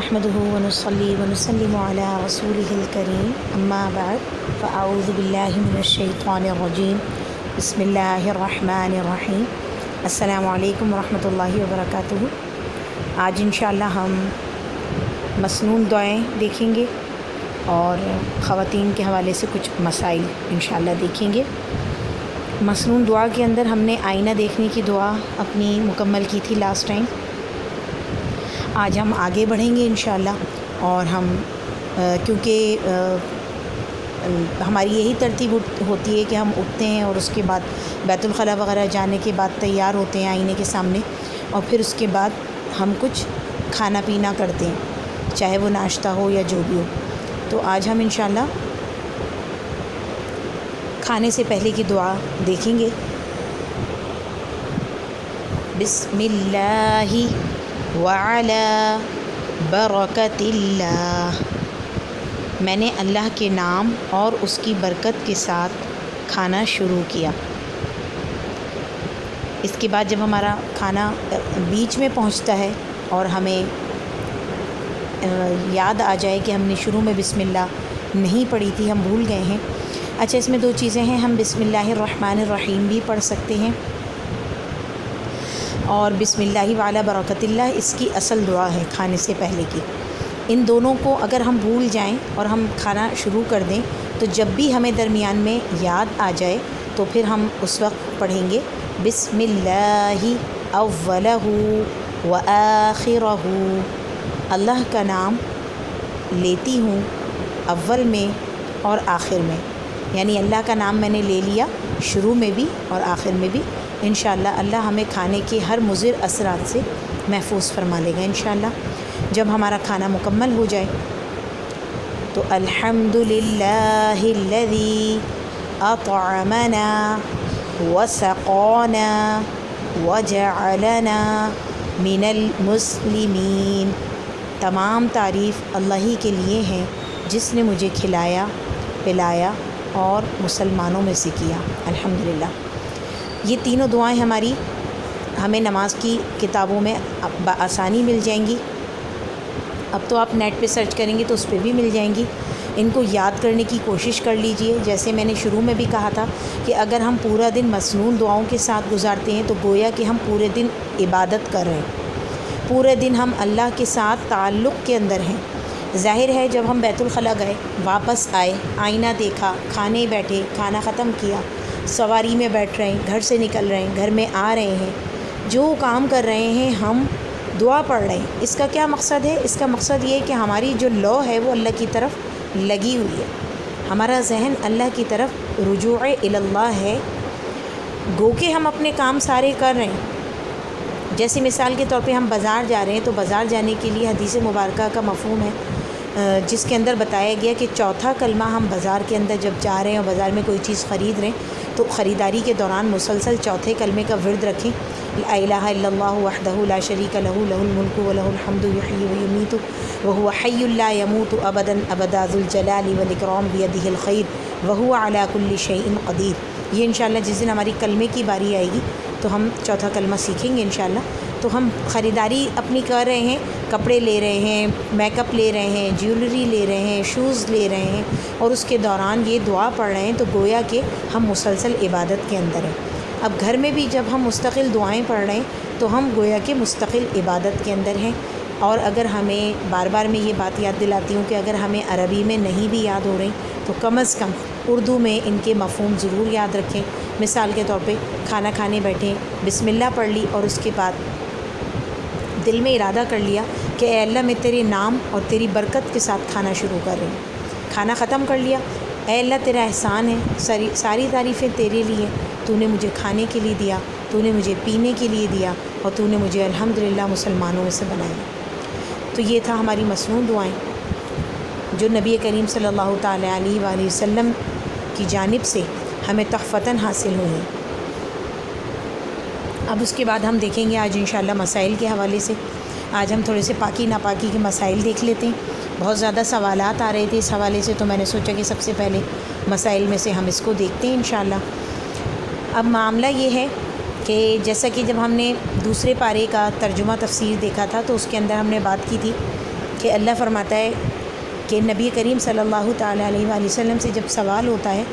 نحمده ونصلي ونسلم على رسوله الكريم اما بعد فاعوذ باللہ من الشیطان الرجیم بسم اللہ الرحمن الرحیم السلام علیکم ورحمۃ اللہ وبرکاتہ۔ آج انشاءاللہ ہم مسنون دعائیں دیکھیں گے اور خواتین کے حوالے سے کچھ مسائل انشاءاللہ دیکھیں گے۔ مسنون دعا کے اندر ہم نے آئینہ دیکھنے کی دعا اپنی مکمل کی تھی لاسٹ ٹائم۔ آج ہم آگے بڑھیں گے انشاءاللہ، اور ہم کیونکہ ہماری یہی ترتیب ہوتی ہے کہ ہم اٹھتے ہیں اور اس کے بعد بیت الخلاء وغیرہ جانے کے بعد تیار ہوتے ہیں آئینے کے سامنے، اور پھر اس کے بعد ہم کچھ کھانا پینا کرتے ہیں، چاہے وہ ناشتہ ہو یا جو بھی ہو۔ تو آج ہم انشاءاللہ کھانے سے پہلے کی دعا دیکھیں گے۔ بسم اللہ وعلی برکت اللہ، میں نے اللہ کے نام اور اس کی برکت کے ساتھ کھانا شروع کیا۔ اس کے بعد جب ہمارا کھانا بیچ میں پہنچتا ہے اور ہمیں یاد آ جائے کہ ہم نے شروع میں بسم اللہ نہیں پڑھی تھی، ہم بھول گئے ہیں۔ اچھا، اس میں دو چیزیں ہیں، ہم بسم اللہ الرحمن الرحیم بھی پڑھ سکتے ہیں، اور بسم اللہ وعلی برکت اللہ اس کی اصل دعا ہے کھانے سے پہلے کی۔ ان دونوں کو اگر ہم بھول جائیں اور ہم کھانا شروع کر دیں تو جب بھی ہمیں درمیان میں یاد آ جائے تو پھر ہم اس وقت پڑھیں گے بسم اللہ اولہ و آخرہ، اللہ کا نام لیتی ہوں اول میں اور آخر میں، یعنی اللہ کا نام میں نے لے لیا شروع میں بھی اور آخر میں بھی۔ انشاءاللہ اللہ ہمیں کھانے کے ہر مضر اثرات سے محفوظ فرما لے گا انشاءاللہ۔ جب ہمارا کھانا مکمل ہو جائے تو الحمد للہ الذی اطعمنا وسقانا وجعلنا من المسلمین، تمام تعریف اللہ ہی کے لیے ہیں جس نے مجھے کھلایا پلایا اور مسلمانوں میں سے کیا، الحمدللہ۔ یہ تینوں دعائیں ہمیں نماز کی کتابوں میں بآسانی مل جائیں گی۔ اب تو آپ نیٹ پہ سرچ کریں گے تو اس پہ بھی مل جائیں گی۔ ان کو یاد کرنے کی کوشش کر لیجئے۔ جیسے میں نے شروع میں بھی کہا تھا کہ اگر ہم پورا دن مسنون دعاؤں کے ساتھ گزارتے ہیں تو گویا کہ ہم پورے دن عبادت کر رہے ہیں، پورے دن ہم اللہ کے ساتھ تعلق کے اندر ہیں۔ ظاہر ہے جب ہم بیت الخلاء گئے، واپس آئے، آئینہ دیکھا، کھانے بیٹھے، کھانا ختم کیا، سواری میں بیٹھ رہے ہیں، گھر سے نکل رہے ہیں، گھر میں آ رہے ہیں، جو کام کر رہے ہیں ہم دعا پڑھ رہے ہیں۔ اس کا کیا مقصد ہے؟ اس کا مقصد یہ ہے کہ ہماری جو لو ہے وہ اللہ کی طرف لگی ہوئی ہے، ہمارا ذہن اللہ کی طرف رجوع اللہ ہے، گو کہ ہم اپنے کام سارے کر رہے ہیں۔ جیسے مثال کے طور پہ ہم بازار جا رہے ہیں تو بازار جانے کے لیے حدیث مبارکہ کا مفہوم ہے جس کے اندر بتایا گیا کہ چوتھا کلمہ ہم بازار کے اندر جب جا رہے ہیں اور بازار میں کوئی چیز خرید رہے ہیں تو خریداری کے دوران مسلسل چوتھے کلمے کا ورد رکھیں، لا الہ الا اللہ وحدہ لا شریک لہ لہ الملک و لہ الحمد یحیی و یمیت وہو حی لا یموت ابدا ابدا ذو الجلال والاکرام بیدہ الخیر وہو علی کل شیء قدیر۔ یہ انشاءاللہ جس دن ہماری کلمے کی باری آئے گی تو ہم چوتھا کلمہ سیکھیں گے انشاءاللہ۔ تو ہم خریداری اپنی کر رہے ہیں، کپڑے لے رہے ہیں، میک اپ لے رہے ہیں، جیولری لے رہے ہیں، شوز لے رہے ہیں، اور اس کے دوران یہ دعا پڑھ رہے ہیں تو گویا کہ ہم مسلسل عبادت کے اندر ہیں۔ اب گھر میں بھی جب ہم مستقل دعائیں پڑھ رہے ہیں تو ہم گویا کہ مستقل عبادت کے اندر ہیں۔ اور اگر ہمیں بار بار میں یہ بات یاد دلاتی ہوں کہ اگر ہمیں عربی میں نہیں بھی یاد ہو رہی تو کم از کم اردو میں ان کے مفہوم ضرور یاد رکھیں۔ مثال کے طور پہ کھانا کھانے بیٹھیں، بسم اللہ پڑھ لی اور اس کے بعد دل میں ارادہ کر لیا کہ اے اللہ میں تیرے نام اور تیری برکت کے ساتھ کھانا شروع کر رہی ہوں۔ کھانا ختم کر لیا، اے اللہ تیرا احسان ہے، ساری تعریفیں تیرے لیے، تو نے مجھے کھانے کے لیے دیا، تو نے مجھے پینے کے لیے دیا، اور تو نے مجھے الحمدللہ مسلمانوں میں سے بنایا۔ تو یہ تھا ہماری مسنون دعائیں جو نبی کریم صلی اللہ تعالیٰ علیہ وآلہ وسلم کی جانب سے ہمیں تحفتاً حاصل ہوئی ہیں۔ اب اس کے بعد ہم دیکھیں گے آج انشاءاللہ مسائل کے حوالے سے۔ آج ہم تھوڑے سے پاکی ناپاکی کے مسائل دیکھ لیتے ہیں۔ بہت زیادہ سوالات آ رہے تھے اس حوالے سے، تو میں نے سوچا کہ سب سے پہلے مسائل میں سے ہم اس کو دیکھتے ہیں انشاءاللہ۔ اب معاملہ یہ ہے کہ جیسا کہ جب ہم نے دوسرے پارے کا ترجمہ تفسیر دیکھا تھا تو اس کے اندر ہم نے بات کی تھی کہ اللہ فرماتا ہے کہ نبی کریم صلی اللہ تعالیٰ علیہ وآلہ وسلم سے جب سوال ہوتا ہے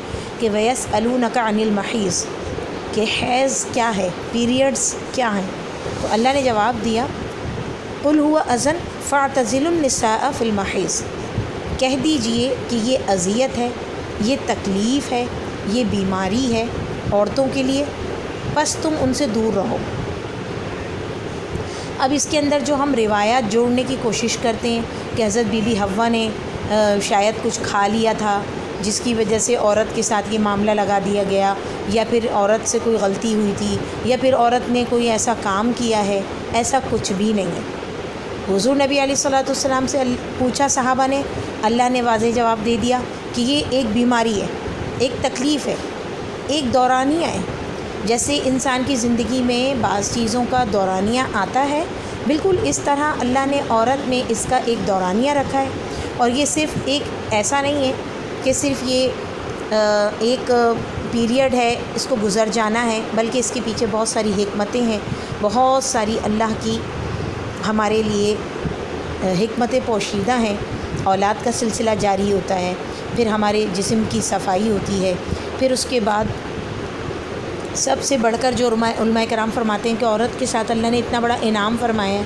کہ وَيَسْأَلُونَكَ عَنِ الْمَحِيضِ کہ حیض کیا ہے، پیریڈز کیا ہیں، تو اللہ نے جواب دیا قُلْ هُوَ أَذًى فَاعْتَزِلُوا النِّسَاءَ فِي الْمَحِيضِ کہہ دیجئے کہ یہ اذیت ہے، یہ تکلیف ہے، یہ بیماری ہے عورتوں کے لیے، بس تم ان سے دور رہو۔ اب اس کے اندر جو ہم روایات جوڑنے کی کوشش کرتے ہیں کہ حضرت بی بی حوا نے شاید کچھ کھا لیا تھا جس کی وجہ سے عورت کے ساتھ یہ معاملہ لگا دیا گیا، یا پھر عورت سے کوئی غلطی ہوئی تھی، یا پھر عورت نے کوئی ایسا کام کیا ہے، ایسا کچھ بھی نہیں ہے۔ حضور نبی علیہ الصلوۃ والسلام سے پوچھا صحابہ نے، اللہ نے واضح جواب دے دیا کہ یہ ایک بیماری ہے، ایک تکلیف ہے، ایک دورانیہ ہے۔ جیسے انسان کی زندگی میں بعض چیزوں کا دورانیہ آتا ہے، بالکل اس طرح اللہ نے عورت میں اس کا ایک دورانیہ رکھا ہے، اور یہ صرف ایک ایسا نہیں ہے کہ صرف یہ ایک پیریڈ ہے، اس کو گزر جانا ہے، بلکہ اس کے پیچھے بہت ساری حکمتیں ہیں، بہت ساری اللہ کی ہمارے لیے حکمتیں پوشیدہ ہیں۔ اولاد کا سلسلہ جاری ہوتا ہے، پھر ہمارے جسم کی صفائی ہوتی ہے، پھر اس کے بعد سب سے بڑھ کر جو علماء کرام فرماتے ہیں کہ عورت کے ساتھ اللہ نے اتنا بڑا انعام فرمایا ہے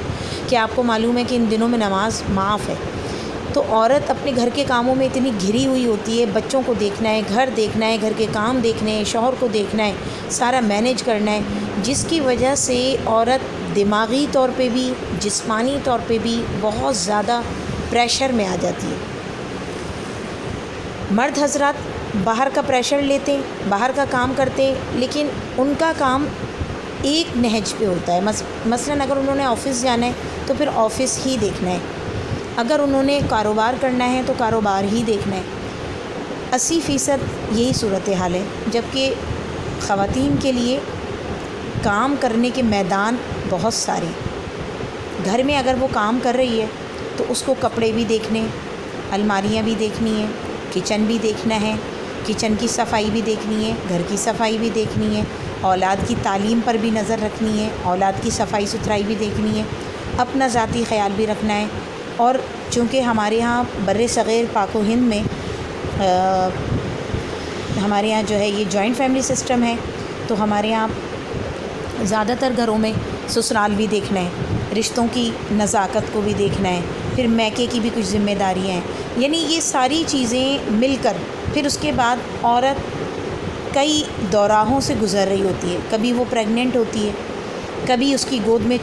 کہ آپ کو معلوم ہے کہ ان دنوں میں نماز معاف ہے، تو عورت اپنے گھر کے کاموں میں اتنی گھری ہوئی ہوتی ہے، بچوں کو دیکھنا ہے، گھر دیکھنا ہے، گھر کے کام دیکھنے ہیں، شوہر کو دیکھنا ہے، سارا مینیج کرنا ہے، جس کی وجہ سے عورت دماغی طور پہ بھی جسمانی طور پہ بھی بہت زیادہ پریشر میں آ جاتی ہے۔ مرد حضرات باہر کا پریشر لیتے ہیں، باہر کا کام کرتے ہیں، لیکن ان کا کام ایک نہج پہ ہوتا ہے۔ مثلاً اگر انہوں نے آفس جانا ہے تو پھر آفس ہی دیکھنا ہے، اگر انہوں نے کاروبار کرنا ہے تو کاروبار ہی دیکھنا ہے۔ 80% یہی صورتحال ہے، جبکہ خواتین کے لیے کام کرنے کے میدان بہت سارے۔ گھر میں اگر وہ کام کر رہی ہے تو اس کو کپڑے بھی دیکھنے، الماریاں بھی دیکھنی ہیں، کچن بھی دیکھنا ہے، کچن کی صفائی بھی دیکھنی ہے، گھر کی صفائی بھی دیکھنی ہے، اولاد کی تعلیم پر بھی نظر رکھنی ہے، اولاد کی صفائی ستھرائی بھی دیکھنی ہے، اپنا ذاتی خیال بھی رکھنا ہے۔ اور چونکہ ہمارے ہاں بر صغیر پاک و ہند میں ہمارے ہاں جو ہے یہ جوائنٹ فیملی سسٹم ہے، تو ہمارے ہاں زیادہ تر گھروں میں سسرال بھی دیکھنا ہے، رشتوں کی نزاکت کو بھی دیکھنا ہے، پھر میکے کی بھی کچھ ذمہ داریاں ہیں، یعنی یہ ساری چیزیں مل کر پھر اس کے بعد عورت کئی دوراہوں سے گزر رہی ہوتی ہے۔ کبھی وہ پریگننٹ ہوتی ہے، کبھی اس کی گود میں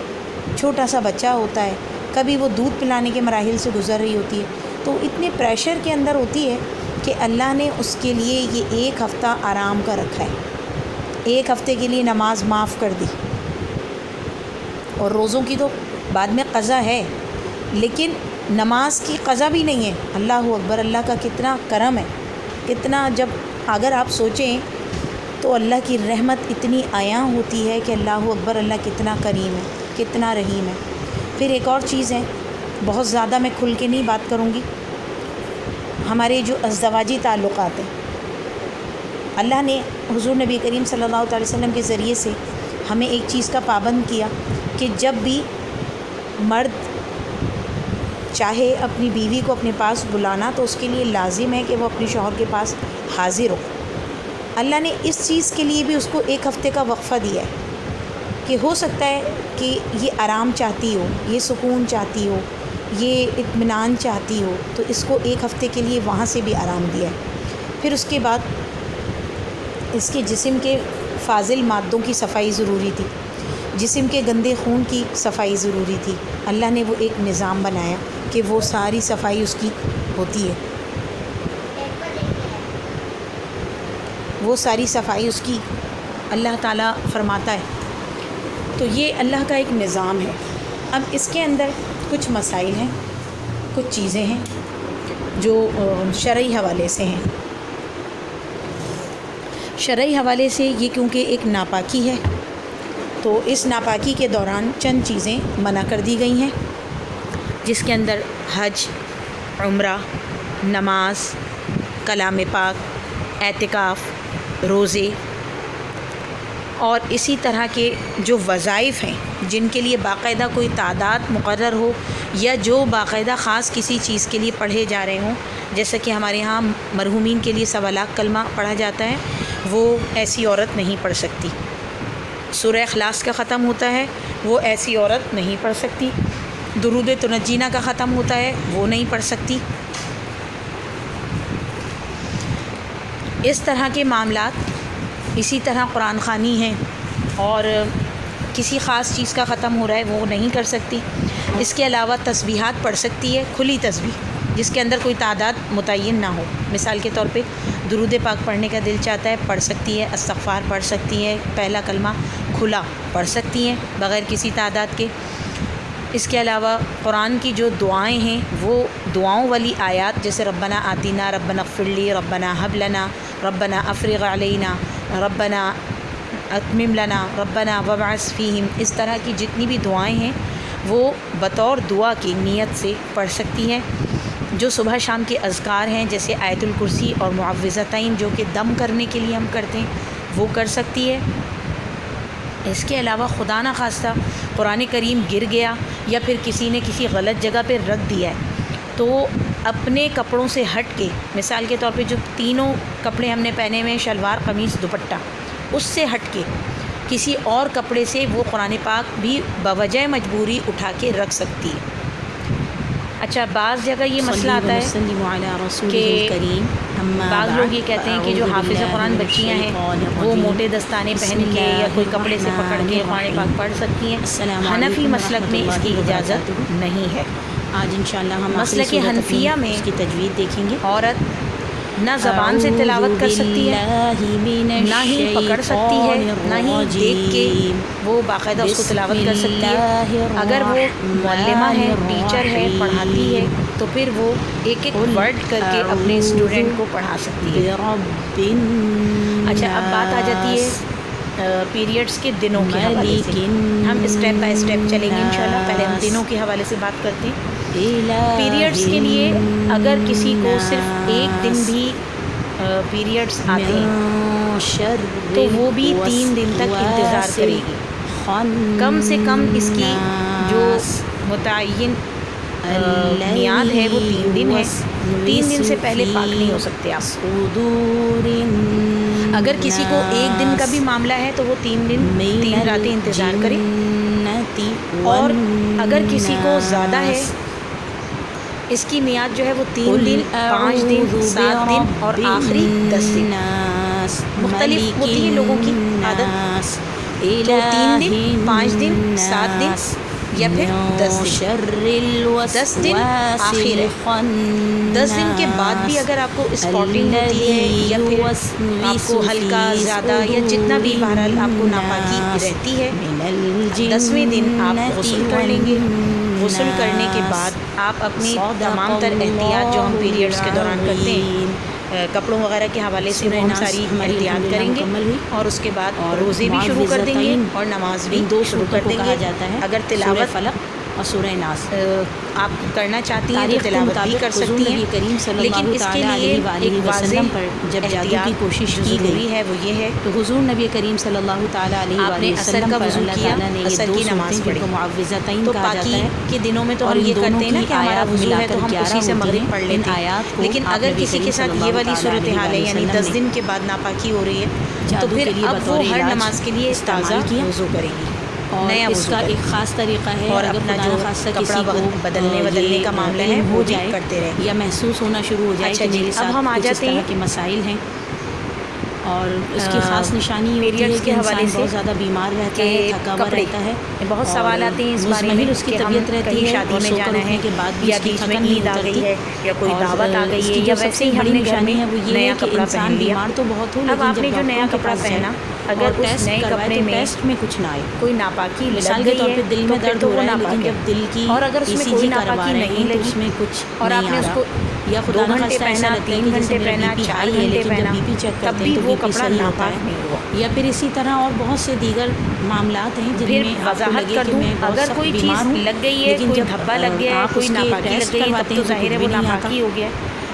چھوٹا سا بچہ ہوتا ہے، کبھی وہ دودھ پلانے کے مراحل سے گزر رہی ہوتی ہے، تو اتنے پریشر کے اندر ہوتی ہے کہ اللہ نے اس کے لیے یہ 1 ہفتہ آرام کا رکھا ہے، 1 ہفتے کے لیے نماز معاف کر دی، اور روزوں کی تو بعد میں قضا ہے، لیکن نماز کی قضا بھی نہیں ہے۔ اللہ اکبر، اللہ کا کتنا کرم ہے، کتنا، جب اگر آپ سوچیں تو اللہ کی رحمت اتنی عیاں ہوتی ہے کہ اللہ اکبر، اللہ کتنا کریم ہے، کتنا رحیم ہے۔ پھر ایک اور چیز ہے، بہت زیادہ میں کھل کے نہیں بات کروں گی، ہمارے جو ازدواجی تعلقات ہیں، اللہ نے حضور نبی کریم صلی اللہ علیہ وسلم کے ذریعے سے ہمیں ایک چیز کا پابند کیا کہ جب بھی مرد چاہے اپنی بیوی کو اپنے پاس بلانا تو اس کے لیے لازم ہے کہ وہ اپنے شوہر کے پاس حاضر ہو۔ اللہ نے اس چیز کے لیے بھی اس کو 1 ہفتے کا وقفہ دیا ہے کہ ہو سکتا ہے کہ یہ آرام چاہتی ہو، یہ سکون چاہتی ہو، یہ اطمینان چاہتی ہو، تو اس کو 1 ہفتے کے لیے وہاں سے بھی آرام دیا ہے۔ پھر اس کے بعد اس کے جسم کے فاضل مادوں کی صفائی ضروری تھی، جسم کے گندے خون کی صفائی ضروری تھی، اللہ نے وہ ایک نظام بنایا کہ وہ ساری صفائی اس کی ہوتی ہے، وہ ساری صفائی اس کی اللہ تعالیٰ فرماتا ہے۔ تو یہ اللہ کا ایک نظام ہے۔ اب اس کے اندر کچھ مسائل ہیں، کچھ چیزیں ہیں جو شرعی حوالے سے ہیں۔ شرعی حوالے سے یہ کیونکہ ایک ناپاکی ہے، تو اس ناپاکی کے دوران چند چیزیں منع کر دی گئی ہیں، جس کے اندر حج، عمرہ، نماز، کلام پاک، اعتکاف، روزے اور اسی طرح کے جو وظائف ہیں جن کے لیے باقاعدہ کوئی تعداد مقرر ہو یا جو باقاعدہ خاص کسی چیز کے لیے پڑھے جا رہے ہوں، جیسا کہ ہمارے ہاں مرحومین کے لیے 1.25 لاکھ کلمہ پڑھا جاتا ہے، وہ ایسی عورت نہیں پڑھ سکتی۔ سورہ اخلاص کا ختم ہوتا ہے، وہ ایسی عورت نہیں پڑھ سکتی۔ درود تنجینہ کا ختم ہوتا ہے، وہ نہیں پڑھ سکتی۔ اس طرح کے معاملات، اسی طرح قرآن خوانی ہیں اور کسی خاص چیز کا ختم ہو رہا ہے وہ نہیں کر سکتی۔ اس کے علاوہ تسبیحات پڑھ سکتی ہے، کھلی تسبیح جس کے اندر کوئی تعداد متعین نہ ہو۔ مثال کے طور پہ درود پاک پڑھنے کا دل چاہتا ہے، پڑھ سکتی ہے، استغفار پڑھ سکتی ہے، پہلا کلمہ کھلا پڑھ سکتی ہیں بغیر کسی تعداد کے۔ اس کے علاوہ قرآن کی جو دعائیں ہیں وہ دعاؤں والی آیات، جیسے ربنا آتینا، ربنا اغفر لی، ربنا حب لنا، ربنا افرغ علینا، ربنا اتمم لنا، ربنا وابعث فیہم، اس طرح کی جتنی بھی دعائیں ہیں وہ بطور دعا کی نیت سے پڑھ سکتی ہیں۔ جو صبح شام کے اذکار ہیں جیسے آیت الکرسی اور معوذتین جو کہ دم کرنے کے لیے ہم کرتے ہیں وہ کر سکتی ہے۔ اس کے علاوہ خدا نخواستہ قرآن کریم گر گیا یا پھر کسی نے کسی غلط جگہ پہ رکھ دیا ہے تو اپنے کپڑوں سے ہٹ کے، مثال کے طور پہ جو تینوں کپڑے ہم نے پہنے ہوئے ہیں، شلوار قمیص دوپٹہ، اس سے ہٹ کے کسی اور کپڑے سے وہ قرآن پاک بھی بوجہ مجبوری اٹھا کے رکھ سکتی ہے۔ اچھا، بعض جگہ یہ مسئلہ آتا ہے کہ بعض لوگ یہ کہتے ہیں کہ جو حافظ قرآن بچیاں ہیں وہ موٹے دستانے پہن کے یا کوئی کپڑے سے پکڑ کے قرآن پاک پڑھ سکتی ہیں۔ حنفی مسلک میں اس کی اجازت نہیں ہے۔ آج انشاءاللہ ہم مسلک حنفیہ میں اس کی تجوید دیکھیں گے۔ عورت نہ زبان سے تلاوت کر سکتی ہے، نہ ہی پکڑ سکتی ہے، نہ ہی دیکھ کے وہ باقاعدہ اس کو تلاوت کر سکتی ہے۔ اگر وہ معلمہ ہے، ٹیچر ہے، پڑھاتی ہے تو پھر وہ ایک ایک ورڈ کر کے اپنے اسٹوڈنٹ کو پڑھا سکتی ہے۔ اچھا، اب بات آ جاتی ہے پیریڈس کے دنوں کے حوالے سے۔ ہم اسٹیپ بائی اسٹیپ چلیں گے انشاءاللہ۔ پہلے ہم دنوں کے حوالے سے بات کرتے ہیں۔ پیریڈس کے لیے اگر کسی کو صرف ایک دن بھی پیریڈس آتے ہیں تو وہ بھی 3 دن تک انتظار کرے گی۔ کم سے کم اس کی جو متعین میعاد ہے وہ 3 دن ہے۔ 3 دن سے پہلے پاک نہیں ہو سکتے آپ۔ اگر کسی کو 1 دن کا بھی معاملہ ہے تو وہ 3 دن 3 راتیں انتظار کرے، اور اگر کسی کو زیادہ ہے اس کی میعاد جو ہے وہ 3 دن، 5 دن، 7 دن اور آخری 10 دن، مختلف ہوتی ہے لوگوں کی عادت۔ تو 3 دن، 5 دن، 7 دن یا پھر 10 دن۔ 10 دن آخر ہے۔ 10 دن کے بعد بھی اگر آپ کو اسپاٹنگ ہوتی ہے یا پھر آپ کو ہلکا زیادہ یا جتنا بھی بہرحال آپ کو ناپاکی رہتی ہے، 10ویں دن آپ غسل کر لیں گے۔ غسل کرنے کے بعد آپ اپنی تمام تر احتیاط جو ہم پیریڈس کے دوران کرتے ہیں، کپڑوں وغیرہ کے حوالے سے وہ ہم ساری احتیاط کریں گے، اور اس کے بعد روزے بھی شروع کر دیں گے اور نماز بھی شروع کر دیں گے۔ اگر تلاوت اور سورہ ناس آپ کرنا چاہتی ہیں تو تلاوت بھی کر سکتی ہیں، لیکن اس کے لیے ایک واضح پر جب جادو کی کوشش کی گئی ہے وہ یہ ہے تو حضور نبی کریم صلی اللہ تعالیٰ علیہ وآلہ وسلم پر اللہ تعالیٰ نے یہ 2 نماز پڑھی، معوذتین تو کہا جاتا پاکی ہے کے دنوں میں تو ہم یہ کرتے ہیں نا کہ ہمارا وضو ہے تو ہم اسی سے مغرب پڑھ لیتے ہیں، لیکن اگر کسی کے ساتھ یہ والی صورتحال ہے یعنی 10 دن کے بعد ناپاکی ہو رہی ہے تو پھر اب وہ ہر نماز کے لیے تازہ وضو کرے گی، نیا اس کا ایک خاص طریقہ ہے، اور اپنا جو کپڑا بدلنے کا معاملہ ہے وہ بھی کرتے رہیں یا محسوس ہونا شروع ہو جائے کہ میرے ساتھ ہم آ جاتے ہیں کے مسائل ہیں، اور اس کی خاص نشانی ہوتی ہے کہ انسان بہت زیادہ بیمار رہتا ہے، تھکا ہوا رہتا ہے، بہت سوال آتے ہیں اس بارے میں اس کی طبیعت رہتی ہے، شادی میں جانا ہے یا بیچ میں عید آ گئی ہے یا کوئی دعوت آ گئی ہے یا ویسے ہی ہم نے گھر میں نیا کپڑا پہن لیا، بیمار تو بہت ہو، اب آپ نے جو نیا کپڑا پہنا اگر اس نئے کپڑے میں کچھ نہ آئے، کوئی ناپاکی مثال کے طور پہ دل میں درد ہو رہا ہے لیکن جب دل کی اور اگر اس میں کوئی ناپاکی نہیں لگی اس میں کچھ اور آپ نے اس کو یا 2 گھنٹے پہنا، 3 گھنٹے پہنا، 4 گھنٹے پہنا، تب بھی وہ کپڑا ناپاک نہیں ہوا۔ یا پھر اسی طرح اور بہت سے دیگر معاملات ہیں جن میں وضاحت کر دوں، اگر کوئی چیز لگ گئی ہے، کوئی دھبا لگ گیا ہے، کوئی ناپاکی لگ گئی ہے، تب تو ظاہر ہے وہ ناپاکی ہو گیا ہے،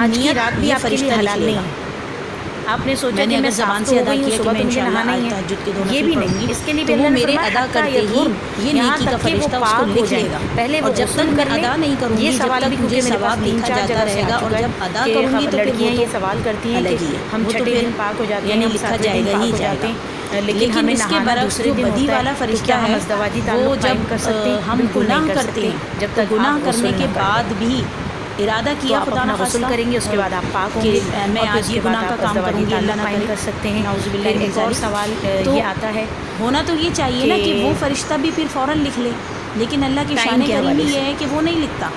آج کی رات بھی آپ کے لیے حلال نہیں ہے۔ آپ نے سوچا کہ میں زبان سے ادا کیا صبح تو مجھے نہانا ہی ہے، تہجد کے دو یہ بھی نہیں، اس کے لیے بھی اللہ نے میرے فرمایا ادا کرتے ہی یہ نیکی کا فرشتہ اس کو لکھ لے گا۔ پہلے اور جب تک میں ادا نہیں کروں گی، یہ جب سوال تک بھی مجھے کیونکہ میرے پاس ثواب 3-4 لکھا جاتا رہے گا، اور جب ادا کروں گی تو پھر لڑکیاں وہ یہ سوال کرتی ہیں کہ ہم چھٹے دن پاک ہو جاتے ہیں، یعنی ہم لکھا ساتویں جائے دن گا ہی پاک ہو جائے جاتے گا۔ ہیں، لیکن ہمیں اس کے نہانا برعکس دوسرے جو دن بدی ہوتا ہے، والا تو فرشتہ کیا ہم ہے ازدواجی وہ تعلق قائم جب کر سکتے ہیں؟ ہم بالکل گناہ نہیں کر کرتے سکتے ہیں، جب تو تک گناہ آپ کرنے غسل کے نہ کر بعد لیں۔ بھی ارادہ تو کیا آپ خدا اپنا نخواستہ غسل کریں گے، اس کے بعد آپ پاک ہوں کہ گے، میں اور پھر آج اس یہ کے بعد گناہ کا آپ کام ازدواجی کروں گی، اللہ تعلق نہ قائم کرے، کر سکتے ہیں۔ نعوذ باللہ پھر من ایک اور ذالک۔ سوال تو یہ آتا ہے ہونا تو یہ چاہیے نا کہ وہ فرشتہ بھی پھر فوراً لکھ لے، لیکن اللہ کی ٹائم شان کے کریمی حوالے یہ سے ہے کہ وہ نہیں لکھتا،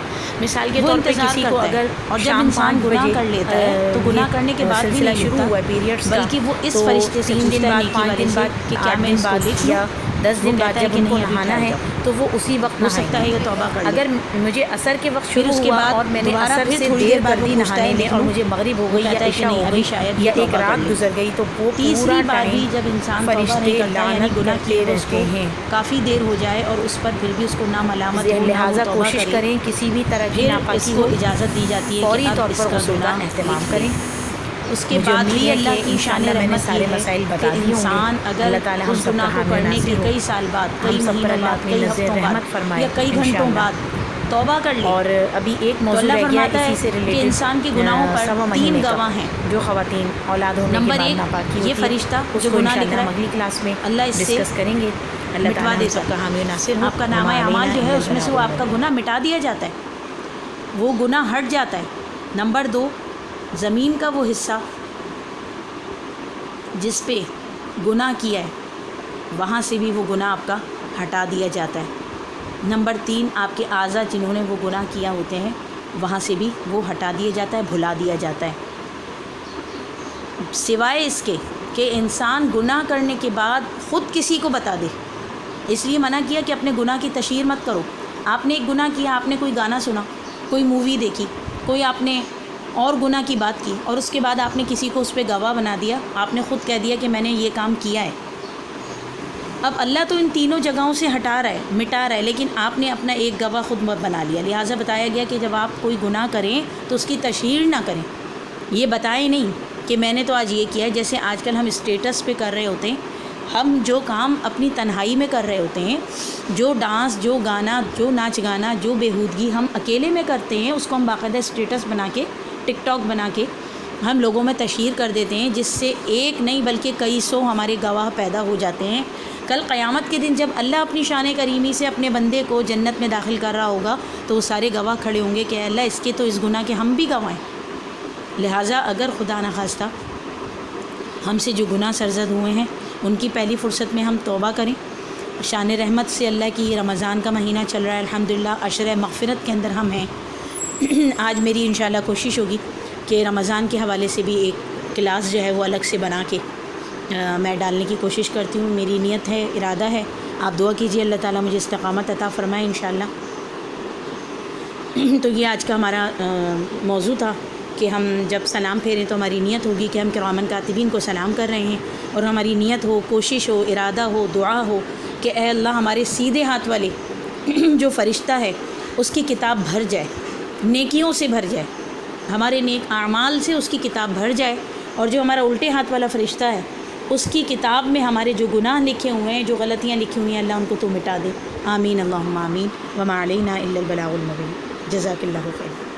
مثال کے وہ طور پہ انتظار کسی کو کرتا ہے، اگر اور جب شام انسان 5 گناہ بجے کر لیتا ہے تو گناہ کرنے کے بعد بھی سلسلہ نہیں شروع ہوتا، ہوا ہے پیریڈس کا، بلکہ وہ اس تو فرشتے سے 3 دن پوچھتا ہے بعد، نیکی 5 والے دن سے بعد، کہ کیا 8 میں دن اس کو بعد دیکھ لوں؟ یا 10 وہ دن بعد کہتا ہے جب کہ ان کو نہیں، ابھی نہانا ٹھہر ہے جاؤ، تو وہ اسی وقت ہو نہائیں سکتا ہے گے۔ کہ توبہ کر لیں۔ اگر مجھے عصر کے وقت پھر شروع اس کے ہوا بعد اور میں نے دوبارہ عصر پھر سے تھوڑی دیر بعد کر وہ دی پوچھتا نہانے ہے میں لکھ اور لوں؟ مجھے مغرب ہو وہ گئی یا کہتا ہے کہ عشاء نہیں، ہو ابھی گئی شاید یا یہ ایک توبہ کر رات لیں۔ گزر گئی تو وہ تیسری پورا بار بھی ٹائم جب انسان توبہ فرشتے نہیں کرتا ہے، یعنی لعنت گناہ کیے کرتے ہوئے اس کو رہتے ہیں۔ کافی دیر ہو جائے اور اس پر پھر بھی اس کو نہ ملامت ہو، نہ وہ لہٰذا توبہ کوشش کرے، کریں کسی بھی طرح کی پھر اس ناپاکی کو ہو اجازت دی جاتی ہے کہ فوری اب طور اس پر کا غسل کا گناہ اہتمام لکھ کریں۔ لیں۔ اس کے مجھے بعد امید بھی ہے اللہ کہ کی شان انشاءاللہ میں نے رحمت سارے یہ ہے مسائل کہ بتا دیے ہوں گے۔ انسان اگر اللہ تعالی ہم اس سب کا گناہ کو حامی کرنے کے ناصر ہو، کئی سال بعد، ہم کئی سب پر مہینوں اللہ بعد، اپنی کئی نظر ہفتوں رحمت بعد فرمائے یا کئی گھنٹوں انشاءاللہ۔ بعد توبہ کر لے، اور ابھی ایک تو موضوع اللہ رہ گیا فرماتا ہے اسی سے کہ ریلیٹڈ، انسان کے گناہوں پر 1.25 تین مہینے کا، گواہ ہیں۔ جو خواتین اولاد ہونے کے نمبر بعد 1 ناپاکی یہ ہوتی ہے، فرشتہ اس جو کو گناہ لکھ انشاءاللہ رہا ہے، اگلی کلاس میں اللہ اس سے ڈسکس کریں گے۔ اللہ مٹوا تعالی ہم دیتا سب کا ہے، حامی و ناصر ہو۔ آپ کا وما نامہ اعمال علینا جو ہے الا اس میں سے البلاغ وہ آپ کا المبین۔ گناہ مٹا دیا جاتا ہے، وہ گناہ ہٹ جاتا ہے۔ نمبر 2 زمین کا وہ حصہ جس پہ گناہ کیا ہے وہاں سے بھی وہ گناہ آپ کا ہٹا دیا جاتا ہے۔ نمبر 3 آپ کے اعضاء جنہوں نے وہ گناہ کیا ہوتے ہیں وہاں سے بھی وہ ہٹا دیا جاتا ہے، بھلا دیا جاتا ہے، سوائے اس کے کہ انسان گناہ کرنے کے بعد خود کسی کو بتا دے۔ اس لیے منع کیا کہ اپنے گناہ کی تشہیر مت کرو۔ آپ نے ایک گناہ کیا، آپ نے کوئی گانا سنا، کوئی مووی دیکھی، کوئی آپ نے اور گناہ کی بات کی اور اس کے بعد آپ نے کسی کو اس پہ گواہ بنا دیا، آپ نے خود کہہ دیا کہ میں نے یہ کام کیا ہے۔ اب اللہ تو ان تینوں جگہوں سے ہٹا رہا ہے، مٹا رہا ہے، لیکن آپ نے اپنا ایک گواہ خود بنا لیا۔ لہٰذا بتایا گیا کہ جب آپ کوئی گناہ کریں تو اس کی تشہیر نہ کریں، یہ بتائیں نہیں کہ میں نے تو آج یہ کیا ہے۔ جیسے آج کل ہم اسٹیٹس پہ کر رہے ہوتے ہیں، ہم جو کام اپنی تنہائی میں کر رہے ہوتے ہیں، جو ڈانس، جو گانا، جو ناچ گانا، جو بےہودگی ہم اکیلے میں کرتے ہیں، اس کو ہم باقاعدہ اسٹیٹس بنا کے، ٹک ٹاک بنا کے ہم لوگوں میں تشہیر کر دیتے ہیں، جس سے ایک نہیں بلکہ کئی سو ہمارے گواہ پیدا ہو جاتے ہیں۔ کل قیامت کے دن جب اللہ اپنی شان کریمی سے اپنے بندے کو جنت میں داخل کر رہا ہوگا تو وہ سارے گواہ کھڑے ہوں گے کہ اے اللہ اس کے تو اس گناہ کے ہم بھی گواہ ہیں۔ لہٰذا اگر خدا نخواستہ ہم سے جو گناہ سرزد ہوئے ہیں ان کی پہلی فرصت میں ہم توبہ کریں۔ شان رحمت سے اللہ کی رمضان کا مہینہ چل رہا ہے، الحمدللہ عشر مغفرت کے اندر ہم ہیں۔ آج میری انشاءاللہ کوشش ہوگی کہ رمضان کے حوالے سے بھی ایک کلاس جو ہے وہ الگ سے بنا کے میں ڈالنے کی کوشش کرتی ہوں۔ میری نیت ہے، ارادہ ہے، آپ دعا کیجیے اللہ تعالیٰ مجھے استقامت عطا فرمائے انشاءاللہ۔ تو یہ آج کا ہمارا موضوع تھا کہ ہم جب سلام پھیریں تو ہماری نیت ہوگی کہ ہم کرامن کاتبین کو سلام کر رہے ہیں، اور ہماری نیت ہو، کوشش ہو، ارادہ ہو، دعا ہو کہ اے اللہ ہمارے سیدھے ہاتھ والے جو فرشتہ ہے اس کی کتاب بھر جائے، نیکیوں سے بھر جائے، ہمارے نیک اعمال سے اس کی کتاب بھر جائے، اور جو ہمارا الٹے ہاتھ والا فرشتہ ہے اس کی کتاب میں ہمارے جو گناہ لکھے ہوئے ہیں، جو غلطیاں لکھی ہوئی ہیں، اللہ ان کو تو مٹا دے۔ آمین اللہم آمین، وما علینا الا البلاغ المبین۔ جزاک اللہ خیر۔